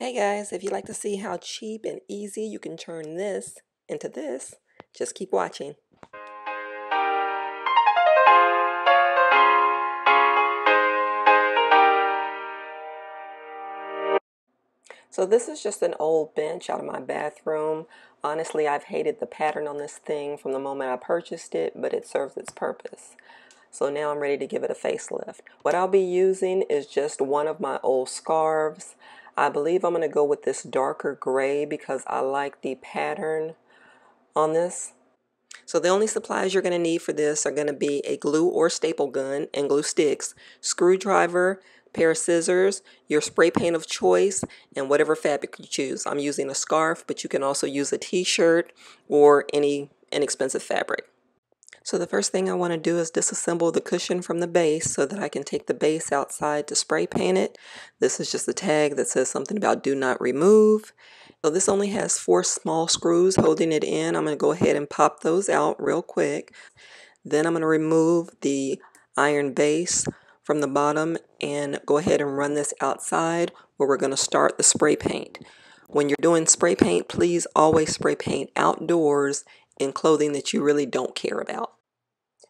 Hey guys, if you'd like to see how cheap and easy you can turn this into this, just keep watching. So this is just an old bench out of my bathroom. Honestly, I've hated the pattern on this thing from the moment I purchased it, but it serves its purpose. So now I'm ready to give it a facelift. What I'll be using is just one of my old scarves. I believe I'm going to go with this darker gray because I like the pattern on this. So the only supplies you're going to need for this are going to be a glue or staple gun and glue sticks, screwdriver, pair of scissors, your spray paint of choice, and whatever fabric you choose. I'm using a scarf, but you can also use a t-shirt or any inexpensive fabric. So the first thing I want to do is disassemble the cushion from the base so that I can take the base outside to spray paint it. This is just a tag that says something about do not remove. So this only has 4 small screws holding it in. I'm going to go ahead and pop those out real quick. Then I'm going to remove the iron base from the bottom and go ahead and run this outside where we're going to start the spray paint. When you're doing spray paint, please always spray paint outdoors in clothing that you really don't care about.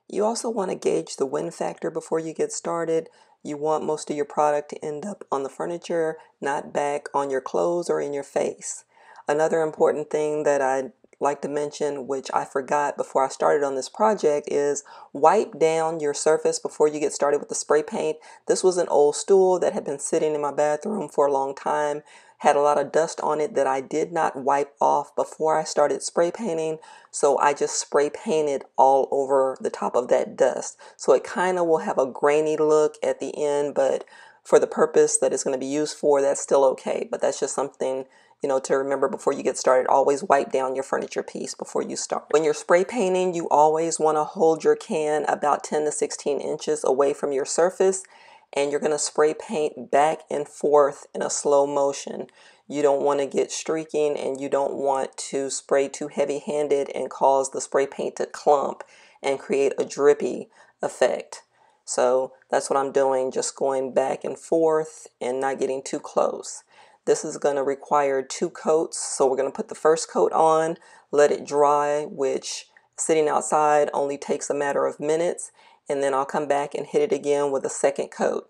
You also want to gauge the wind factor before you get started. You want most of your product to end up on the furniture, not back on your clothes or in your face. Another important thing that I'd like to mention, which I forgot before I started on this project, is wipe down your surface before you get started with the spray paint. This was an old stool that had been sitting in my bathroom for a long time, had a lot of dust on it that I did not wipe off before I started spray painting, so I just spray painted all over the top of that dust. So it kind of will have a grainy look at the end, but for the purpose that it's going to be used for, that's still okay. But that's just something, to remember before you get started. Always wipe down your furniture piece before you start. When you're spray painting, you always want to hold your can about 10 to 16 inches away from your surface, and you're going to spray paint back and forth in a slow motion. You don't want to get streaking, and you don't want to spray too heavy-handed and cause the spray paint to clump and create a drippy effect. So that's what I'm doing, just going back and forth and not getting too close. This is going to require 2 coats, so we're going to put the first coat on, let it dry, which sitting outside only takes a matter of minutes, and then I'll come back and hit it again with a second coat.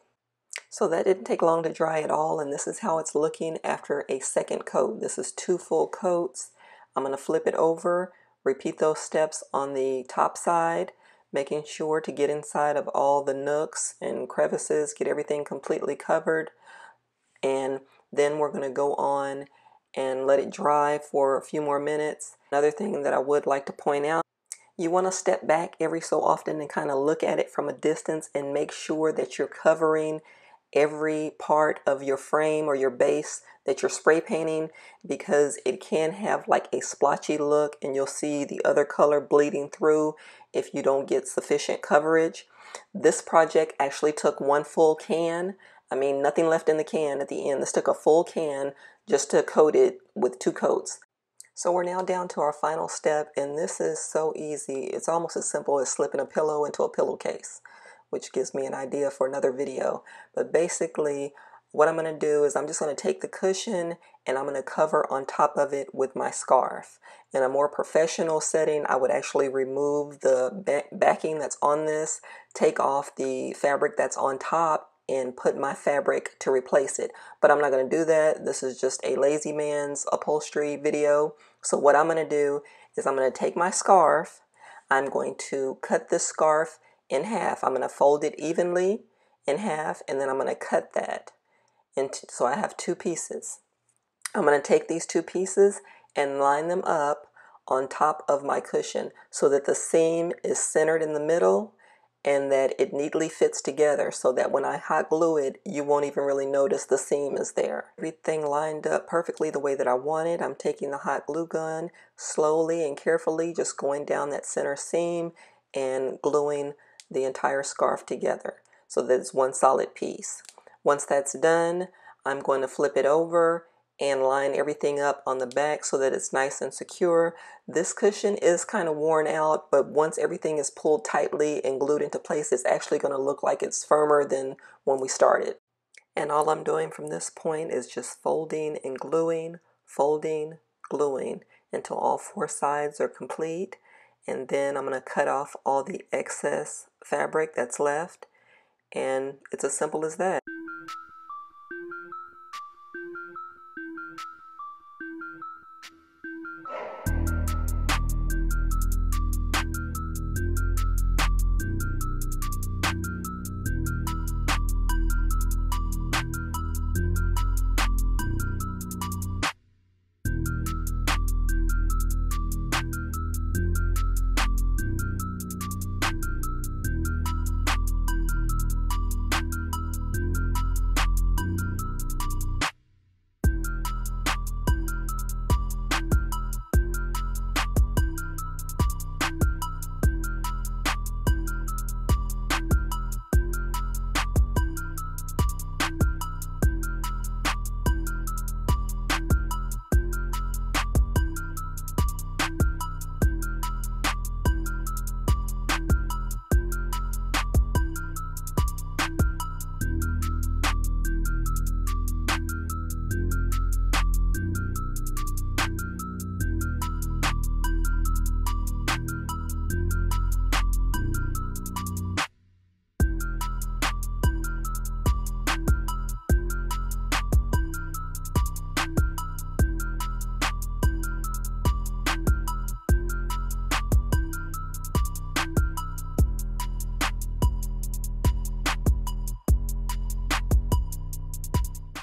So that didn't take long to dry at all, and this is how it's looking after a second coat. This is 2 full coats. I'm going to flip it over, repeat those steps on the top side, making sure to get inside of all the nooks and crevices, get everything completely covered, and then we're going to go on and let it dry for a few more minutes. Another thing that I would like to point out, you want to step back every so often and kind of look at it from a distance and make sure that you're covering every part of your frame or your base that you're spray painting, because it can have like a splotchy look and you'll see the other color bleeding through if you don't get sufficient coverage. This project actually took 1 full can. I mean, nothing left in the can at the end. This took a full can just to coat it with 2 coats. So we're now down to our final step, and this is so easy. It's almost as simple as slipping a pillow into a pillowcase, which gives me an idea for another video. But basically, what I'm going to do is I'm just going to take the cushion and I'm going to cover on top of it with my scarf. In a more professional setting, I would actually remove the backing that's on this, take off the fabric that's on top, and put my fabric to replace it. But I'm not going to do that. This is just a lazy man's upholstery video. So what I'm going to do is I'm going to take my scarf. I'm going to cut this scarf in half. I'm going to fold it evenly in half, and then I'm going to cut that into, so I have 2 pieces. I'm going to take these 2 pieces and line them up on top of my cushion so that the seam is centered in the middle and that it neatly fits together, so that when I hot glue it, you won't even really notice the seam is there. Everything lined up perfectly the way that I wanted. I'm taking the hot glue gun slowly and carefully, just going down that center seam and gluing the entire scarf together so that it's one solid piece. Once that's done, I'm going to flip it over and line everything up on the back so that it's nice and secure. This cushion is kind of worn out, but once everything is pulled tightly and glued into place, it's actually going to look like it's firmer than when we started. And all I'm doing from this point is just folding, gluing until all four sides are complete. And then I'm going to cut off all the excess fabric that's left. And it's as simple as that.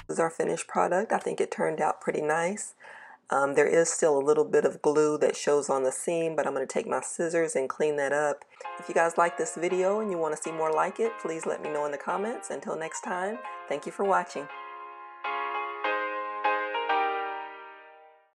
This is our finished product. I think it turned out pretty nice. There is still a little bit of glue that shows on the seam, but I'm going to take my scissors and clean that up. If you guys like this video and you want to see more like it, please let me know in the comments. Until next time, thank you for watching.